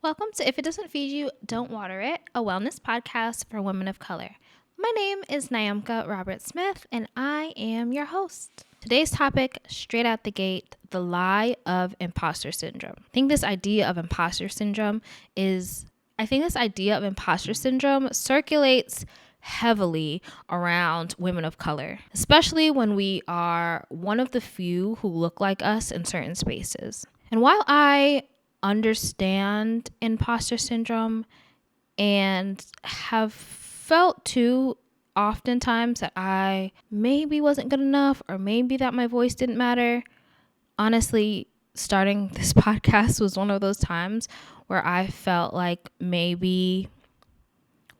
Welcome to If It Doesn't Feed You, Don't Water It, a wellness podcast for women of color. My name is Nayamka Robert Smith, and I am your host. Today's topic, straight out the gate, the lie of imposter syndrome. I think this idea of imposter syndrome circulates heavily around women of color, especially when we are one of the few who look like us in certain spaces. And while I understand imposter syndrome and have felt too oftentimes that I maybe wasn't good enough or maybe that my voice didn't matter, honestly, starting this podcast was one of those times where I felt like maybe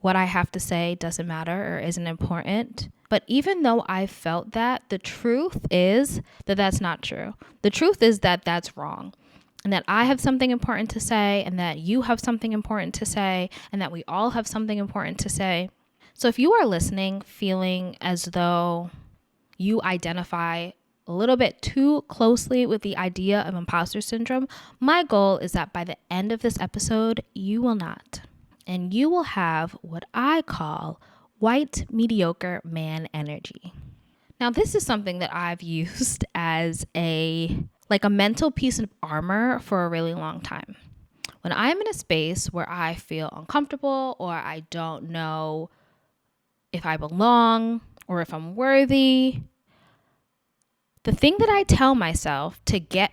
what I have to say doesn't matter or isn't important. But even though I felt that, the truth is that that's not true. The truth is that that's wrong. And that I have something important to say, and that you have something important to say, and that we all have something important to say. So if you are listening feeling as though you identify a little bit too closely with the idea of imposter syndrome, my goal is that by the end of this episode, you will not. And you will have what I call white mediocre man energy. Now, this is something that I've used as a mental piece of armor for a really long time. When I'm in a space where I feel uncomfortable or I don't know if I belong or if I'm worthy, the thing that I tell myself to get